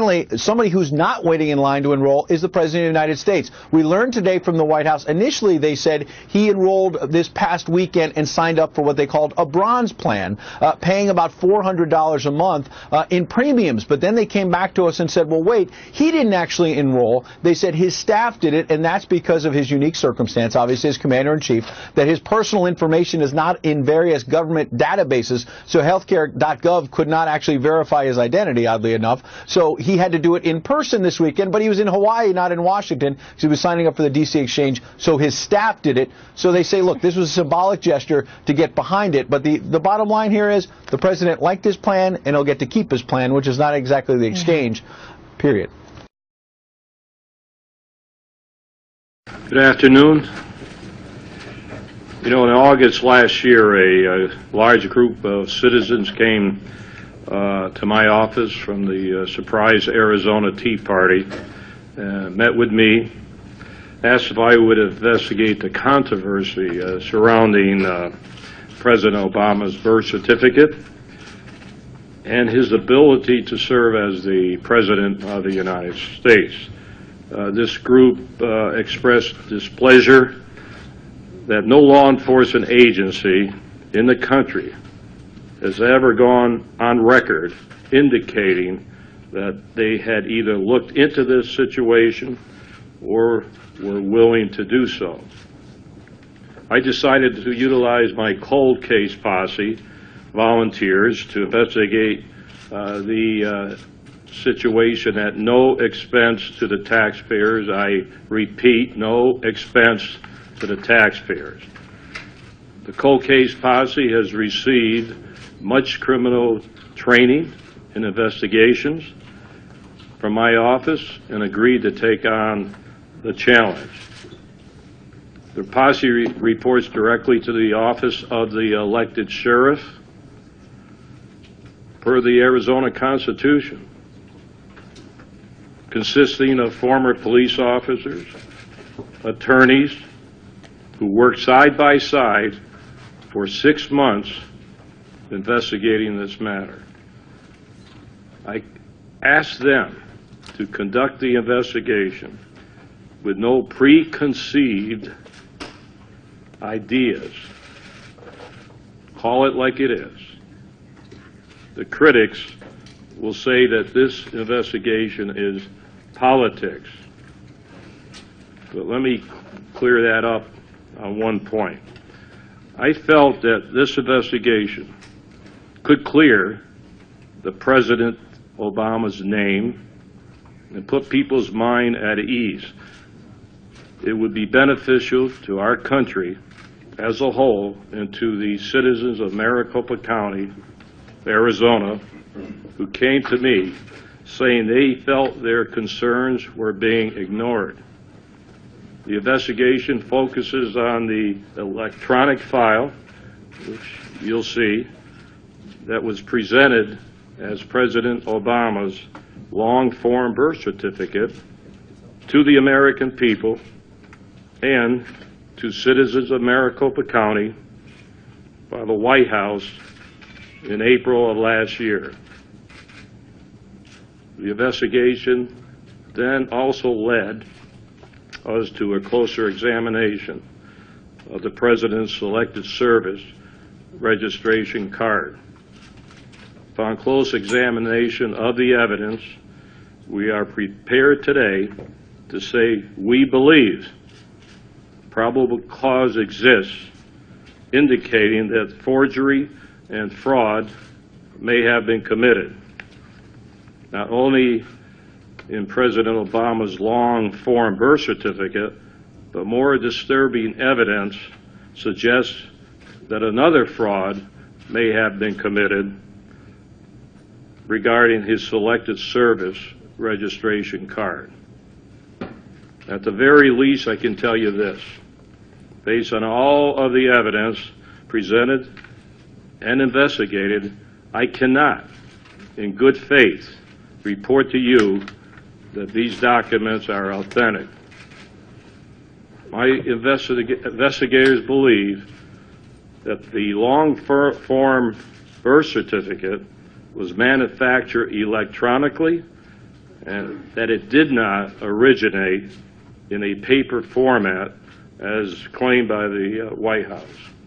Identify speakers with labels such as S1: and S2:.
S1: Somebody who's not waiting in line to enroll is the President of the United States. We learned today from the White House, initially they said he enrolled this past weekend and signed up for what they called a bronze plan, paying about $400 a month in premiums. But then they came back to us and said, well, wait, he didn't actually enroll. They said his staff did it, and that's because of his unique circumstance, obviously as Commander-in-Chief, that his personal information is not in various government databases, so Healthcare.gov could not actually verify his identity, oddly enough. So he had to do it in person this weekend, but he was in Hawaii, not in Washington, because he was signing up for the D.C. exchange, so his staff did it. So they say, look, this was a symbolic gesture to get behind it, but the bottom line here is the president liked his plan, and he'll get to keep his plan, which is not exactly the exchange, period.
S2: Good afternoon. You know, in August last year, a large group of citizens came to my office from the surprise Arizona Tea Party, met with me, asked if I would investigate the controversy surrounding President Obama's birth certificate and his ability to serve as the President of the United States. This group expressed displeasure that no law enforcement agency in the country has ever gone on record indicating that they had either looked into this situation or were willing to do so. I decided to utilize my cold case posse volunteers to investigate the situation at no expense to the taxpayers. I repeat, no expense to the taxpayers. The cold case posse has received much criminal training and investigations from my office and agreed to take on the challenge. The posse reports directly to the office of the elected sheriff per the Arizona Constitution, consisting of former police officers, attorneys who worked side by side for 6 months investigating this matter. I asked them to conduct the investigation with no preconceived ideas. Call it like it is. The critics will say that this investigation is politics. But let me clear that up on one point. I felt that this investigation could clear the President Obama's name and put people's mind at ease. It would be beneficial to our country as a whole and to the citizens of Maricopa County, Arizona, who came to me saying they felt their concerns were being ignored. The investigation focuses on the electronic file, which you'll see, that was presented as President Obama's long-form birth certificate to the American people and to citizens of Maricopa County by the White House in April of last year. The investigation then also led us to a closer examination of the President's Selected Service registration card. Upon close examination of the evidence, we are prepared today to say we believe probable cause exists indicating that forgery and fraud may have been committed, not only in President Obama's long-form birth certificate, but more disturbing evidence suggests that another fraud may have been committed regarding his Selected Service registration card. At the very least, I can tell you this. Based on all of the evidence presented and investigated, I cannot, in good faith, report to you that these documents are authentic. My investigators believe that the long-form birth certificate was manufactured electronically and that it did not originate in a paper format as claimed by the White House.